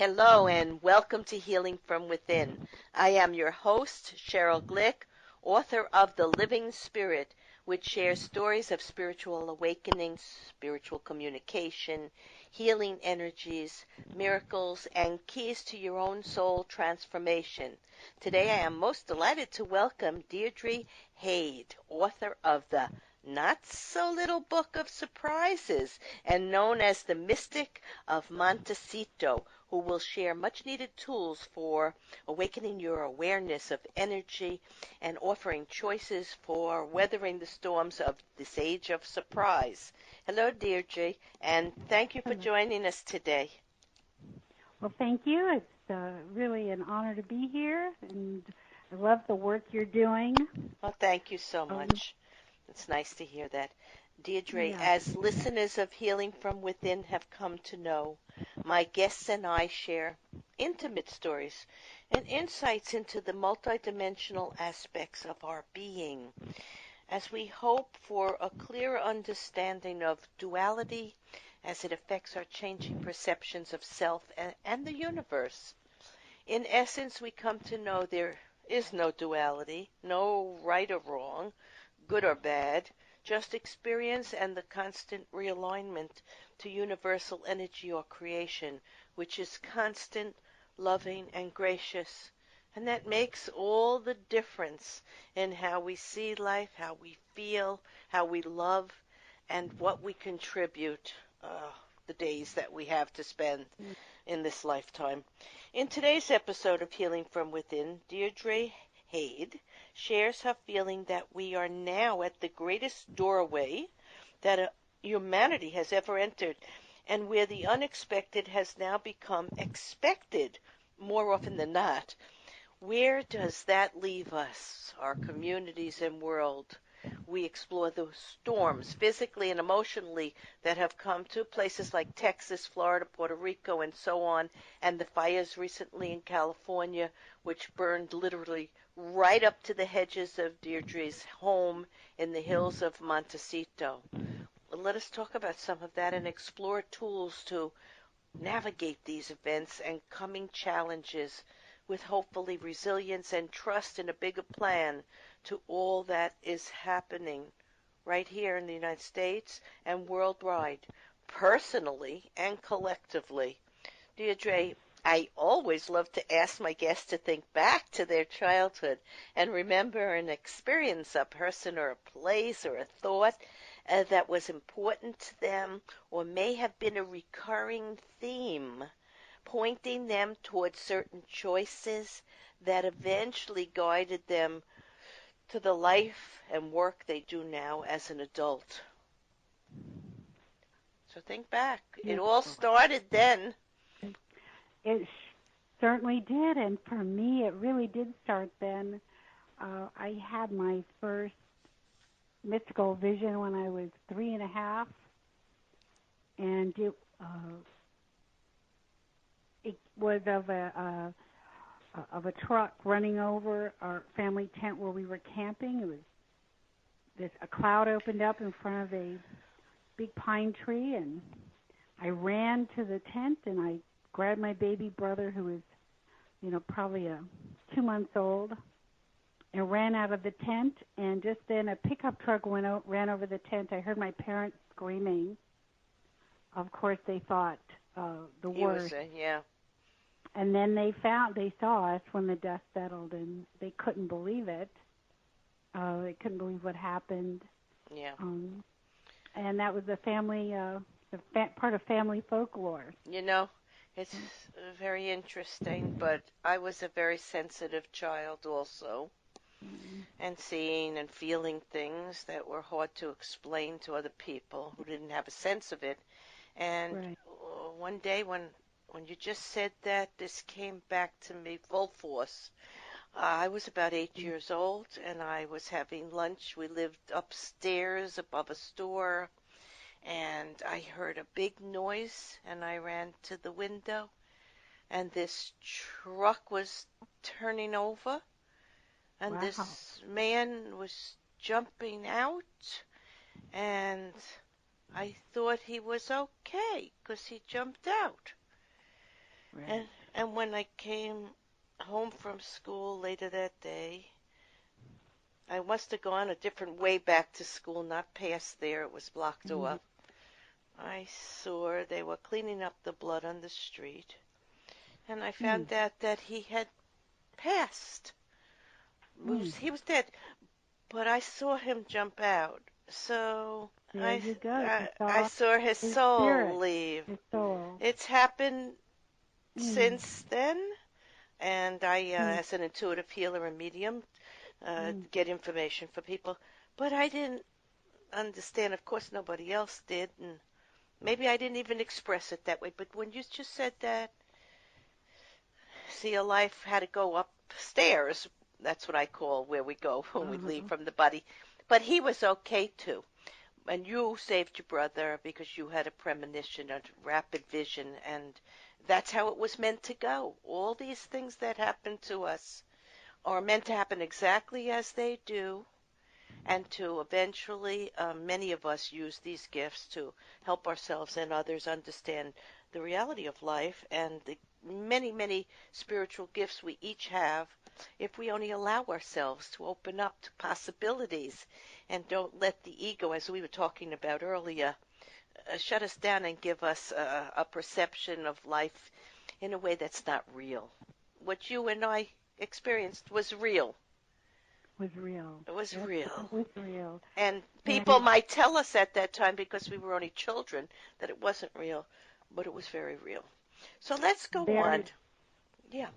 Hello and welcome to Healing from Within. I am your host, Cheryl Glick, author of The Living Spirit, which shares stories of spiritual awakening, spiritual communication, healing energies, miracles, and keys to your own soul transformation. Today I am most delighted to welcome Deirdre Hade, author of the Not So Little Book of Surprises and known as the Mystic of Montecito, who will share much needed tools for awakening your awareness of energy and offering choices for weathering the storms of this age of surprise. Hello, Deirdre, and thank you for Hello. joining us today. Well, thank you. It's really an honor to be here, and I love the work you're doing. Well, thank you so Um, much. It's nice to hear that. Deirdre, yeah. as listeners of Healing from Within have come to know, my guests and I share intimate stories and insights into the multidimensional aspects of our being as we hope for a clearer understanding of duality as it affects our changing perceptions of self and the universe. In essence, we come to know there is no duality, no right or wrong, good or bad, just experience and the constant realignment to universal energy or creation, which is constant, loving, and gracious. And that makes all the difference in how we see life, how we feel, how we love, and what we contribute the days that we have to spend in this lifetime. In today's episode of Healing from Within, Deirdre Hade shares her feeling that we are now at the greatest doorway that humanity has ever entered, and where the unexpected has now become expected more often than not. Where does that leave us, our communities and world? We explore the storms, physically and emotionally, that have come to places like Texas, Florida, Puerto Rico, and so on, and the fires recently in California, which burned literally right up to the hedges of Deirdre's home in the hills of Montecito. Let us talk about some of that and explore tools to navigate these events and coming challenges with hopefully resilience and trust in a bigger plan to all that is happening right here in the United States and worldwide, personally and collectively. Deirdre, I always love to ask my guests to think back to their childhood and remember an experience, a person or a place or a thought that was important to them or may have been a recurring theme, pointing them towards certain choices that eventually guided them to the life and work they do now as an adult. So think back. It all Beautiful. started then. It certainly did, and for me, it really did start then. I had my first mystical vision when I was 3.5, and it was of a truck running over our family tent where we were camping. It was a cloud opened up in front of a big pine tree, and I ran to the tent and I grabbed my baby brother, who was, probably 2 months old, and ran out of the tent. And just then, a pickup truck ran over the tent. I heard my parents screaming. Of course, they thought the He was, worst. yeah. And then they saw us when the dust settled, and they couldn't believe it. They couldn't believe what happened. Yeah. And that was part of family folklore. You know, it's very interesting, but I was a very sensitive child also, Mm. and seeing and feeling things that were hard to explain to other people who didn't have a sense of it. And Right. one day when you just said that, this came back to me full force. I was about 8 years old, and I was having lunch. We lived upstairs above a store, and I heard a big noise, and I ran to the window, and this truck was turning over, and Wow. this man was jumping out, and I thought he was okay because he jumped out. And Right. and when I came home from school later that day, I must have gone a different way back to school, not past there. It was blocked Mm-hmm. off. I saw they were cleaning up the blood on the street, and I Mm. found out that he had passed. Mm. He was dead, but I saw him jump out. So There you go. You I saw saw his his soul spirit, leave. his soul. It's happened Mm. since then, and I, Mm. as an intuitive healer and medium, Mm. get information for people. But I didn't understand. Of course, nobody else did, and maybe I didn't even express it that way. But when you just said that, see, a life had to go upstairs. That's what I call where we go when we leave Uh-huh. from the body. But he was okay too. And you saved your brother because you had a premonition, a rapid vision, and that's how it was meant to go. All these things that happen to us are meant to happen exactly as they do, and to eventually, many of us use these gifts to help ourselves and others understand the reality of life and the many, many spiritual gifts we each have if we only allow ourselves to open up to possibilities and don't let the ego, as we were talking about earlier, shut us down and give us a perception of life in a way that's not real. What you and I experienced was real. Was real. It was Yep, real. it was real. And people And might tell us at that time because we were only children that it wasn't real, but it was very real. So let's go on. very. Yeah.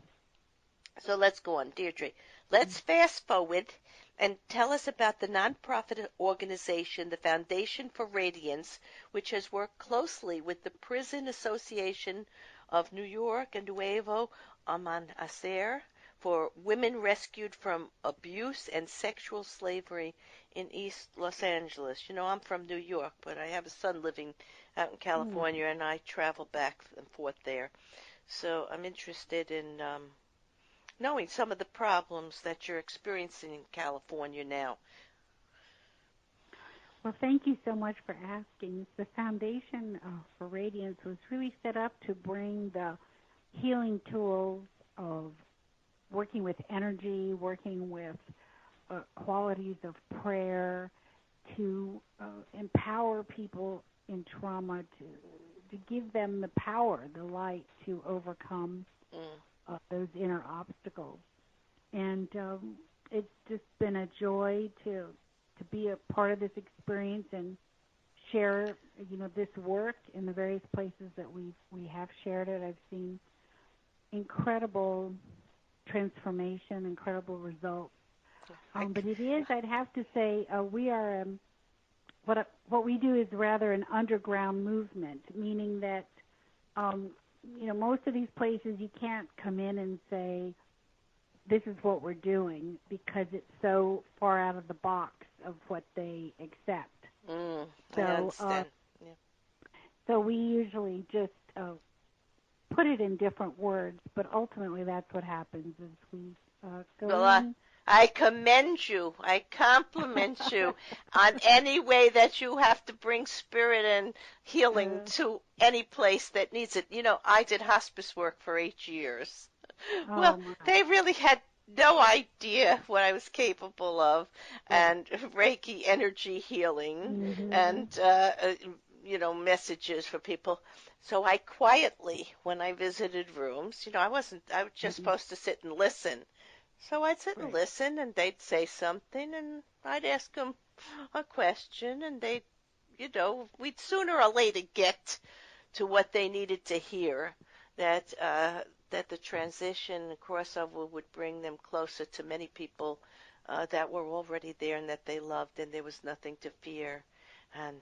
So let's go on, Deirdre. Let's fast forward and tell us about the nonprofit organization, the Foundation for Radiance, which has worked closely with the Prison Association of New York and Nuevo Amanhacer for women rescued from abuse and sexual slavery in East Los Angeles. You know, I'm from New York, but I have a son living out in Mm. California, and I travel back and forth there. So I'm interested in knowing some of the problems that you're experiencing in California now. Well, thank you so much for asking. The Foundation for Radiance was really set up to bring the healing tools of working with energy, working with qualities of prayer, to empower people in trauma, to give them the power, the light to overcome Mm, those inner obstacles. And it's just been a joy to be a part of this experience and share, this work in the various places that we have shared it. I've seen incredible transformation, incredible results. I, But it is, I'd have to say, we are what we do is rather an underground movement, meaning that um, most of these places you can't come in and say this is what we're doing because it's so far out of the box of what they accept. I So understand. Yeah. so we usually just put it in different words, but ultimately that's what happens is we go Well, in. I commend you. I compliment you on any way that you have to bring spirit and healing Uh, to any place that needs it. You know, I did hospice work for 8 years. oh Well, my. they really had no idea what I was capable of, Right. and Reiki energy healing, Mhm. and messages for people. So I quietly, when I visited rooms, I was just Mhm. supposed to sit and listen. So I'd sit and Right. listen, and they'd say something, and I'd ask them a question, and we'd sooner or later get to what they needed to hear. That the transition and crossover would bring them closer to many people that were already there and that they loved, and there was nothing to fear. And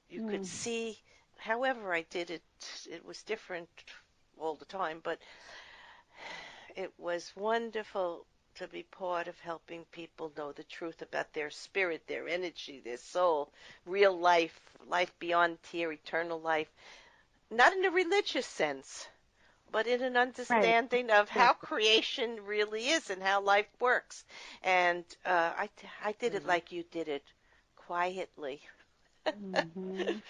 you could Mm. see, however I did it, it was different all the time, but it was wonderful to be part of helping people know the truth about their spirit, their energy, their soul, real life, life beyond here, eternal life. Not in a religious sense, but in an Right. understanding of Yes. how creation really is and how life works. And I did it Right. like you did it, quietly. Mhm.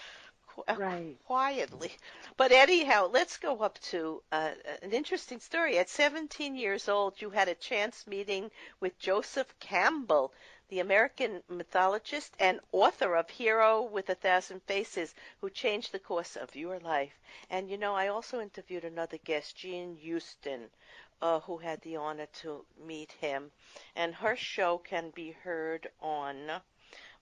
Right. quietly. But anyhow, let's go up to an interesting story. At 17 years old, you had a chance meeting with Joseph Campbell, the American mythologist and author of Hero with a Thousand Faces, who changed the course of your life. And I also interviewed another guest, Jean Houston, who had the honor to meet him. And her show can be heard on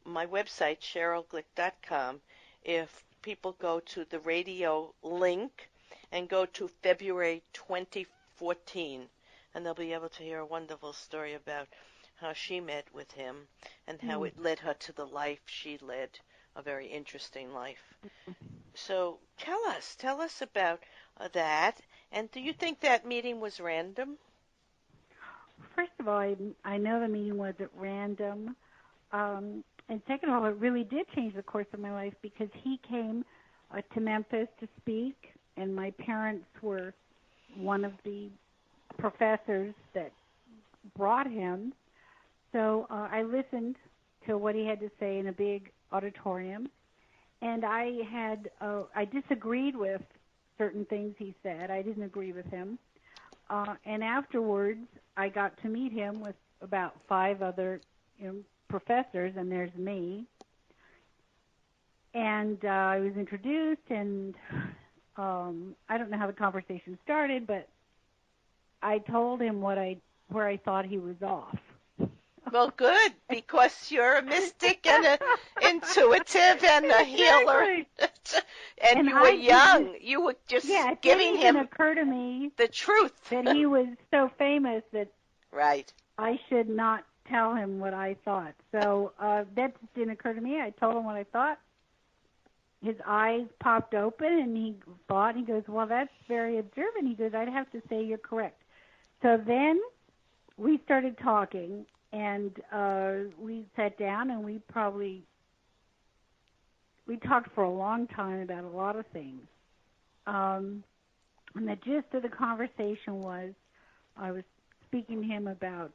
my website, CherylGlick.com. If people go to the radio link and go to February 2014, and they'll be able to hear a wonderful story about how she met with him and how it led her to the life she led, a very interesting life. So tell us about that. And do you think that meeting was random? First of all, I know the meeting wasn't random. And second of all, it really did change the course of my life because he came to Memphis to speak, and my parents were one of the professors that brought him. So I listened to what he had to say in a big auditorium, and I disagreed with certain things he said. I didn't agree with him. And afterwards, I got to meet him with about 5 other professors, and there's me. And I was introduced, and I don't know how the conversation started, but I told him where I thought he was off. Well, good, because you're a mystic and an intuitive and a healer. and you were young. You were just giving him occur to me the truth. that he was so famous that right. I should not tell him what I thought. So that didn't occur to me. I told him what I thought. His eyes popped open, and he goes, well, that's very observant. He goes, I'd have to say you're correct. So then we started talking, and we sat down, and we talked for a long time about a lot of things. And the gist of the conversation was I was speaking to him about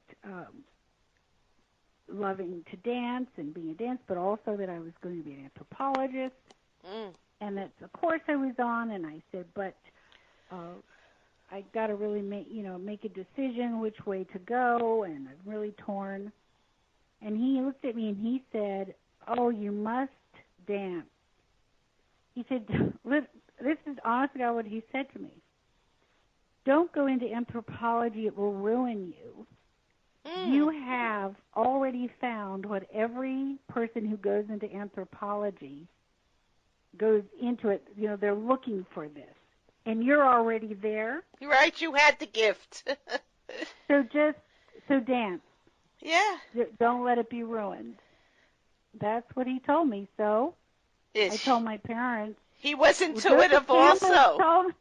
loving to dance and being a dancer, but also that I was going to be an anthropologist. And that's a course I was on, and I said, but I got to really make a decision which way to go, and I'm really torn. And he looked at me and he said, oh, you must dance. He said, this is honestly what he said to me. Don't go into anthropology, it will ruin you. You have already found what every person who goes into anthropology goes into it. They're looking for this. And you're already there. Right, you had the gift. So dance. Yeah. Don't let it be ruined. That's what he told me. So I told my parents. He was intuitive also.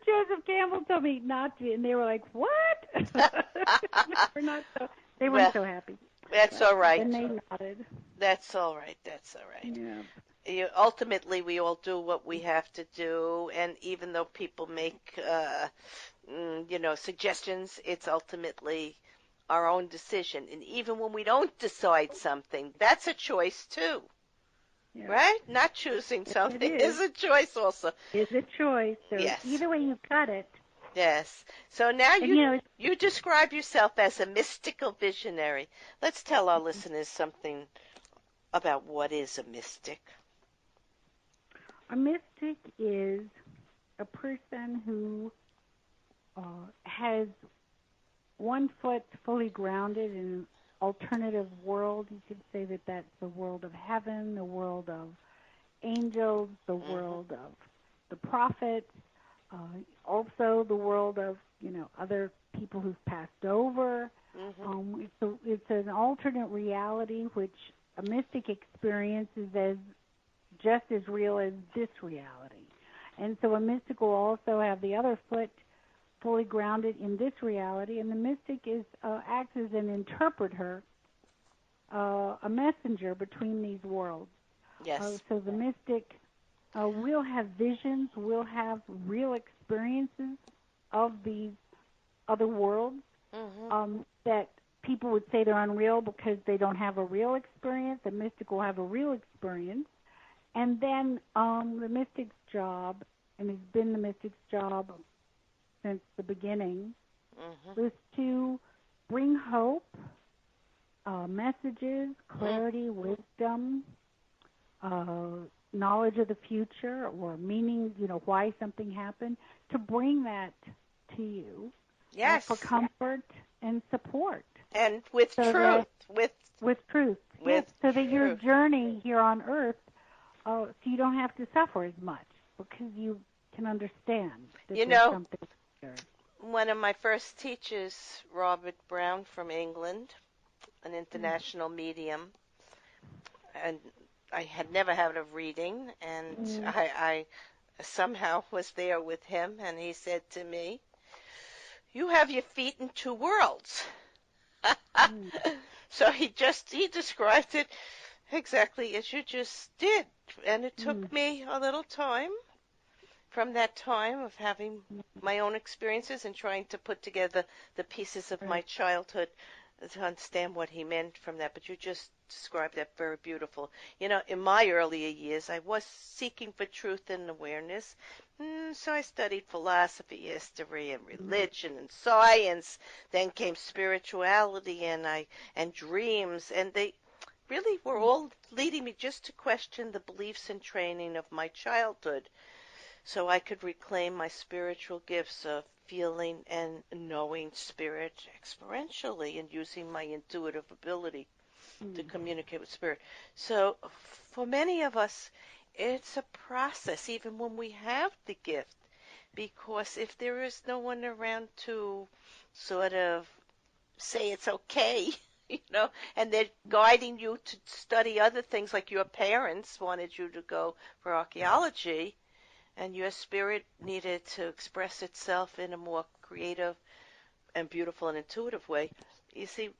Joseph Campbell told me not to, and they were like, what? They weren't so happy. That's all right. And they nodded. That's all right. Yeah. Ultimately, we all do what we have to do, and even though people make, suggestions, it's ultimately our own decision. And even when we don't decide something, that's a choice too. Yeah. Right? Not choosing something is a choice also. It's a choice. So yes. Either way you cut it. Yes. So now you describe yourself as a mystical visionary. Let's tell our listeners something about what is a mystic. A mystic is a person who has one foot fully grounded in an alternative world. You could say that that's the world of heaven, the world of angels, the world of the prophets, also the world of other people who've passed over. It's an alternate reality which a mystic experiences as just as real as this reality. And so a mystic will also have the other foot fully grounded in this reality, and the mystic acts as an interpreter, a messenger between these worlds. Yes. So the mystic will have visions, will have real experiences of these other worlds that people would say they're unreal because they don't have a real experience. The mystic will have a real experience, And then the mystic's job, and it's been the mystic's job since the beginning, was to bring hope, messages, clarity, wisdom, knowledge of the future, or meaning, why something happened, to bring that to you. Yes. For comfort and support. And with so truth. With truth. Yes, so that your journey here on Earth, so you don't have to suffer as much, because you can understand that there's something there. One of my first teachers, Robert Brown from England, an international medium, and I had never had a reading, and I somehow was there with him, and he said to me, "You have your feet in two worlds." So he described it exactly as you just did, and it took me a little time from that time of having my own experiences and trying to put together the pieces of my childhood to understand what he meant from that. But you just described that very beautiful. In my earlier years, I was seeking for truth and awareness. So I studied philosophy, history, and religion and science. Then came spirituality and dreams, and they really were all leading me just to question the beliefs and training of my childhood, so I could reclaim my spiritual gifts of feeling and knowing spirit experientially and using my intuitive ability to communicate with spirit. So for many of us, it's a process, even when we have the gift, because if there is no one around to sort of say it's okay, and they're guiding you to study other things, like your parents wanted you to go for archaeology, and your spirit needed to express itself in a more creative and beautiful and intuitive way. You see,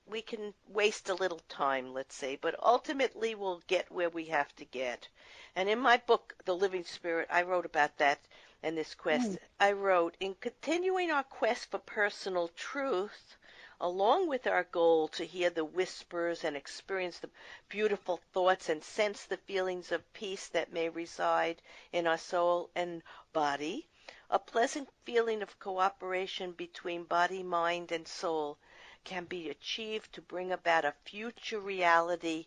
we can waste a little time, let's say, but ultimately we'll get where we have to get. And in my book, The Living Spirit, I wrote about that and this quest. I wrote, in continuing our quest for personal truth, along with our goal to hear the whispers and experience the beautiful thoughts and sense the feelings of peace that may reside in our soul and body, a pleasant feeling of cooperation between body, mind, and soul can be achieved to bring about a future reality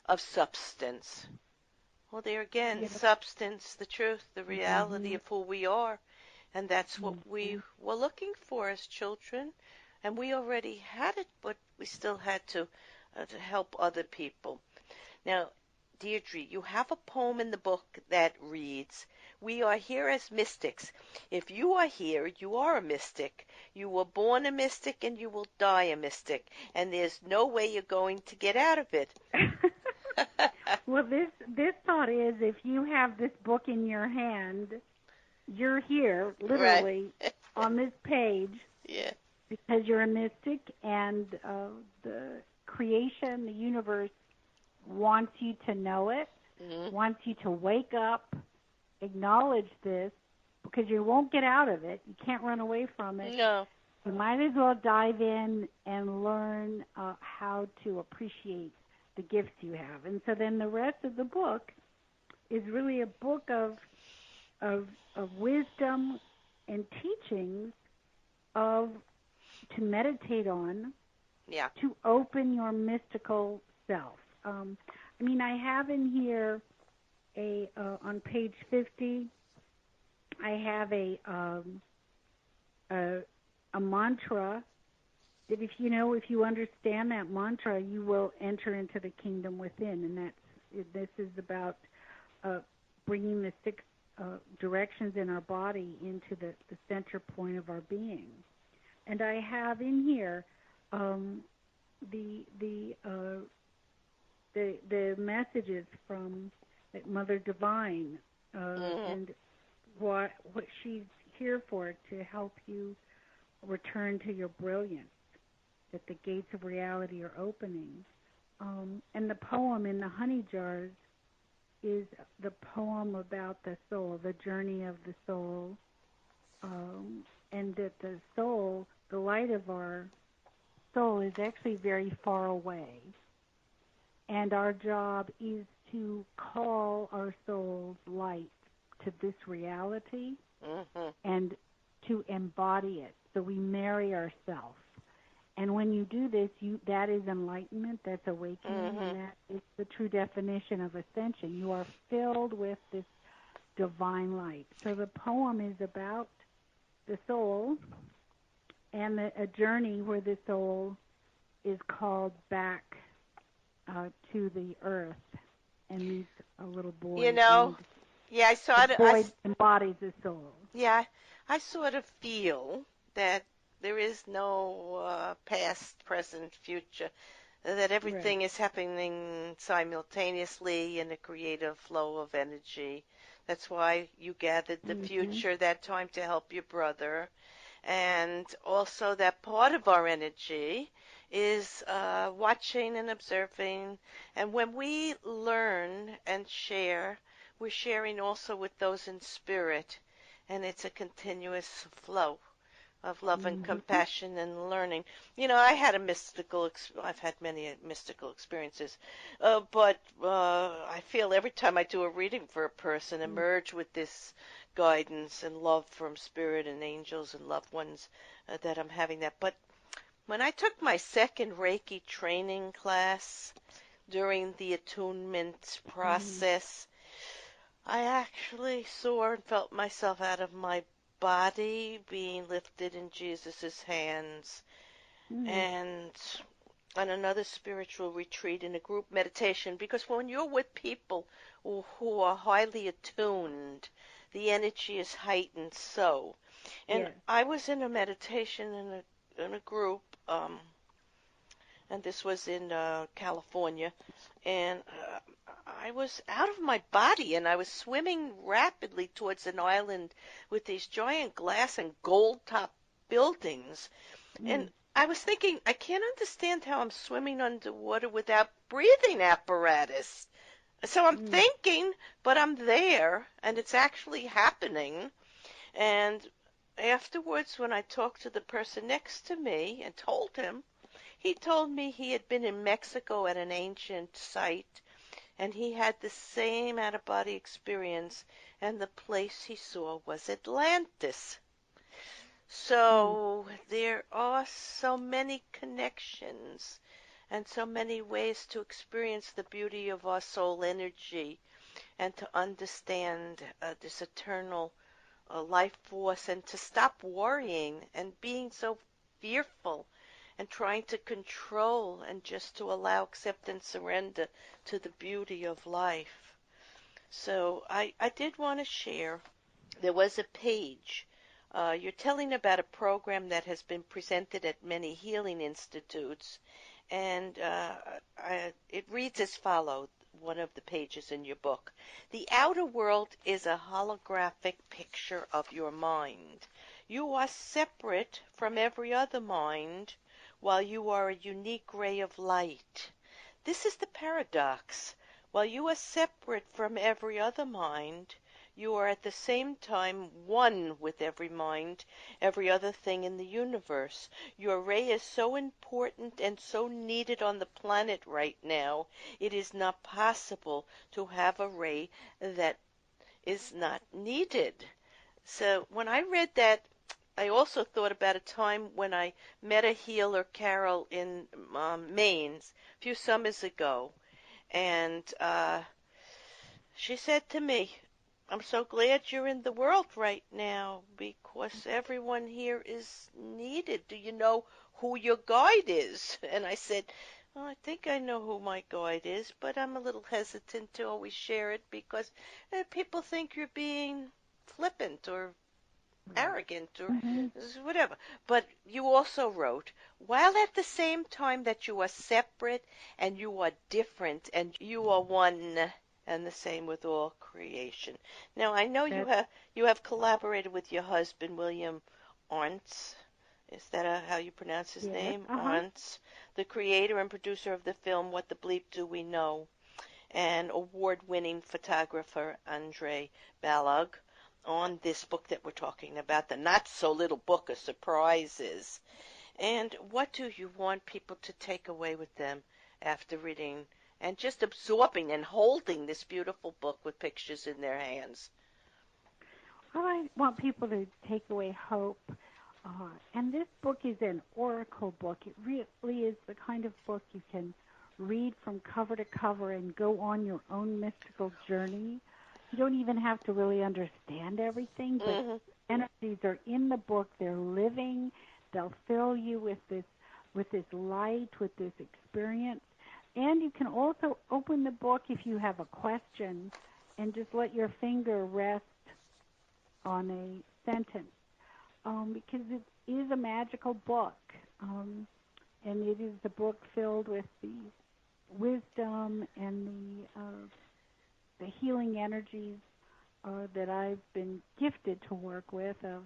of substance. Well, there again, substance, the truth, the reality of who we are. And that's what we were looking for as children. And we already had it, but we still had to help other people. Now, Deirdre, you have a poem in the book that reads, "We are here as mystics. If you are here, you are a mystic. You were born a mystic and you will die a mystic. And there's no way you're going to get out of it." Well, this thought is, if you have this book in your hand, you're here, literally, on this page. Yeah. Because you're a mystic, and the creation, the universe, wants you to know it, wants you to wake up, acknowledge this, because you won't get out of it. You can't run away from it. No. You might as well dive in and learn how to appreciate the gifts you have. And so then the rest of the book is really a book of wisdom and teachings to meditate on, to open your mystical self. I have in here on page 50, I have a mantra that if you understand that mantra, you will enter into the kingdom within, and this is about bringing the six directions in our body into the center point of our being. And I have in here the messages from Mother Divine and what she's here for, to help you return to your brilliance, that the gates of reality are opening. And the poem in the honey jars is the poem about the soul, the journey of the soul, and that the soul, the light of our soul, is actually very far away. And our job is to call our soul's light to this reality Mm-hmm. and to embody it. So we marry ourselves. And when you do this, that is enlightenment, that's awakening, Mm-hmm. and that is the true definition of ascension. You are filled with this divine light. So the poem is about the soul and a journey where the soul is called back to the earth and meets a little boy. You know, And yeah, I the sort of, boy embodies the soul. yeah, I sort of feel that there is no past, present, future, that Right. everything is happening simultaneously in a creative flow of energy. That's why you gathered the Mm-hmm. future that time to help your brother. And also that part of our energy is watching and observing. And when we learn and share, we're sharing also with those in spirit. And it's a continuous flow of love and Mm-hmm. compassion and learning. You know, I had I've had many mystical experiences, but I feel every time I do a reading for a person, emerge with this guidance and love from spirit and angels and loved ones that I'm having that. But when I took my second Reiki training class during the attunement Mm-hmm. process, I actually saw and felt myself out of my body being lifted in Jesus' hands. Mm-hmm. And on another spiritual retreat in a group meditation, because when you're with people who are highly attuned, the energy is heightened so. And Yes. I was in a meditation in a group, and this was in California, and I was out of my body, and I was swimming rapidly towards an island with these giant glass and gold-top buildings, Mm-hmm. and I was thinking, I can't understand how I'm swimming underwater without breathing apparatus. So I'm Mm-hmm. thinking, but I'm there, and it's actually happening. And afterwards, when I talked to the person next to me and told him, he told me he had been in Mexico at an ancient site, and he had the same out-of-body experience, and the place he saw was Atlantis. So there are so many connections and so many ways to experience the beauty of our soul energy and to understand this eternal life force and to stop worrying and being so fearful and trying to control and just to allow acceptance, surrender to the beauty of life. So I did want to share. There was a page. You're telling about a program that has been presented at many healing institutes, and it reads as follows, one of the pages in your book. The outer world is a holographic picture of your mind. You are separate from every other mind, while you are a unique ray of light. This is the paradox. While you are separate from every other mind, you are at the same time one with every mind, every other thing in the universe. Your ray is so important and so needed on the planet right now, it is not possible to have a ray that is not needed. So when I read that, I also thought about a time when I met a healer, Carol, in Maine a few summers ago. And she said to me, I'm so glad you're in the world right now because everyone here is needed. Do you know who your guide is? And I said, well, I think I know who my guide is, but I'm a little hesitant to always share it because people think you're being flippant or Right. arrogant or Mm-hmm. whatever. But you also wrote, while at the same time that you are separate and you are different and you are one and the same with all creation. Now I know That. you have collaborated with your husband William Arntz. Is that how you pronounce his Yes. name? Uh huh. Arntz, the creator and producer of the film What the Bleep Do We Know, and award-winning photographer Andre Balog on this book that we're talking about, the Not So Little Book of Surprises. And what do you want people to take away with them after reading and just absorbing and holding this beautiful book with pictures in their hands. Well, I want people to take away hope. And this book is an oracle book. It really is the kind of book you can read from cover to cover and go on your own mystical journey. You don't even have to really understand everything, but energies are in the book. They're living. They'll fill you with this light, with this experience. And you can also open the book if you have a question and just let your finger rest on a sentence, because it is a magical book, and it is a book filled with the wisdom and the healing energies that I've been gifted to work with, of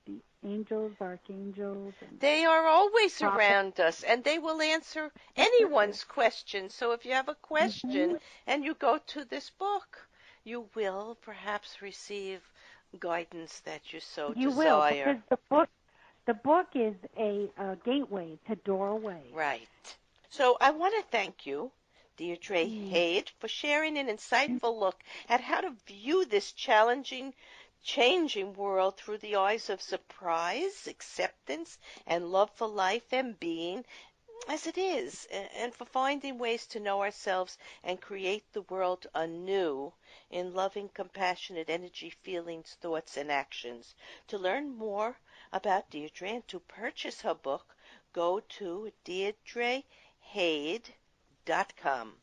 the angels, archangels. And they are always around us, and they will answer anyone's question. So if you have a question and you go to this book, you will perhaps receive guidance that you so you desire. Will, because the book is a gateway, it's a doorway. Right. So I want to thank you, Deirdre Hade, for sharing an insightful look at how to view this challenging, changing world through the eyes of surprise, acceptance, and love for life and being as it is, and for finding ways to know ourselves and create the world anew in loving, compassionate energy, feelings, thoughts, and actions. To learn more about Deirdre and to purchase her book, go to DeirdreHade.com.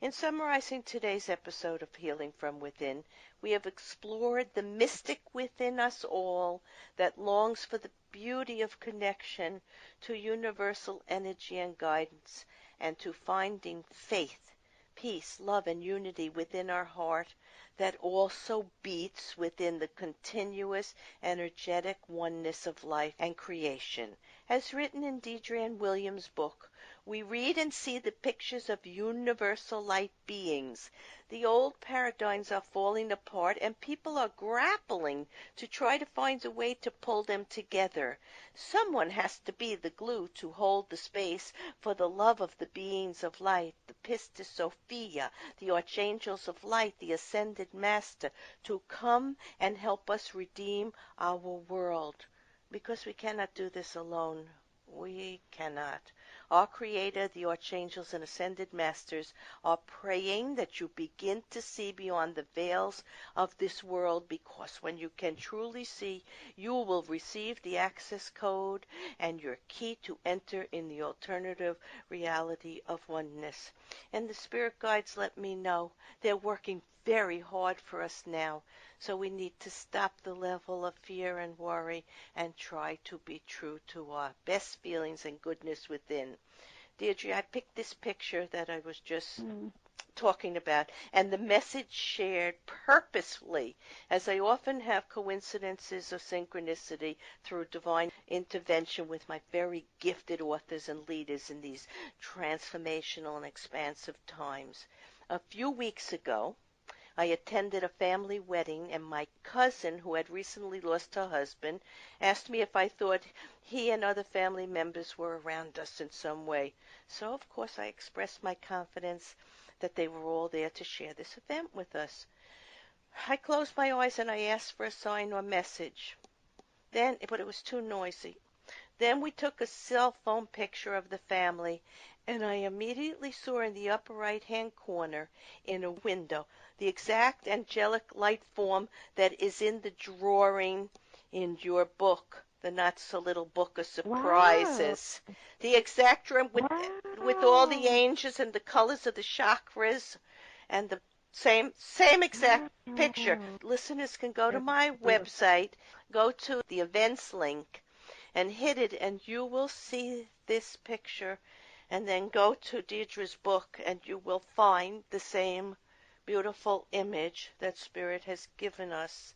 In summarizing today's episode of Healing from Within, we have explored the mystic within us all that longs for the beauty of connection to universal energy and guidance, and to finding faith, peace, love, and unity within our heart that also beats within the continuous energetic oneness of life and creation. As written in Deirdre Ann Williams' book, we read and see the pictures of universal light beings. The old paradigms are falling apart, and people are grappling to try to find a way to pull them together. Someone has to be the glue to hold the space for the love of the beings of light, the Pistis Sophia, the archangels of light, the ascended master, to come and help us redeem our world. Because we cannot do this alone. We cannot. Our Creator, the archangels and ascended masters are praying that you begin to see beyond the veils of this world, because when you can truly see, you will receive the access code and your key to enter in the alternative reality of oneness. And the spirit guides let me know they're working very hard for us now. So we need to stop the level of fear and worry and try to be true to our best feelings and goodness within. Deirdre, I picked this picture that I was just talking about, and the message shared purposefully, as I often have coincidences of synchronicity through divine intervention with my very gifted authors and leaders in these transformational and expansive times. A few weeks ago, I attended a family wedding, and my cousin, who had recently lost her husband, asked me if I thought he and other family members were around us in some way. So, of course, I expressed my confidence that they were all there to share this event with us. I closed my eyes and I asked for a sign or message. But it was too noisy. Then we took a cell phone picture of the family, and I immediately saw in the upper right-hand corner, in a window, the exact angelic light form that is in the drawing in your book, the not-so-little book of surprises. Wow. The exact drawing with all the angels and the colors of the chakras and the same exact picture. Listeners can go to my website, go to the events link, and hit it, and you will see this picture, and then go to Deirdre's book, and you will find the same beautiful image that Spirit has given us.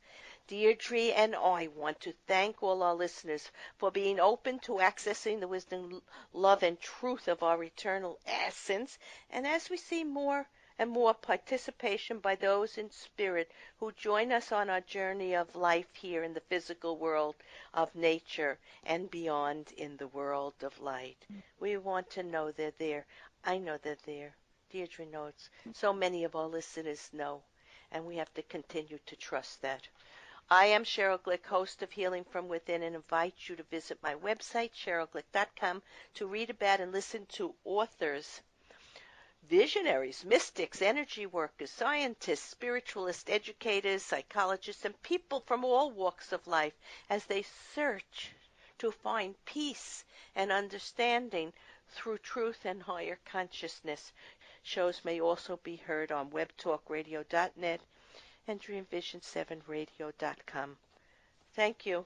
Deirdre and I want to thank all our listeners for being open to accessing the wisdom, love, and truth of our eternal essence, and as we see more and more participation by those in spirit who join us on our journey of life here in the physical world of nature and beyond in the world of light. We want to know they're there. I know they're there. Deirdre knows. So many of our listeners know, and we have to continue to trust that. I am Cheryl Glick, host of Healing from Within, and invite you to visit my website, CherylGlick.com, to read about and listen to authors, visionaries, mystics, energy workers, scientists, spiritualists, educators, psychologists, and people from all walks of life as they search to find peace and understanding through truth and higher consciousness. Shows may also be heard on webtalkradio.net and dreamvision7radio.com. Thank you.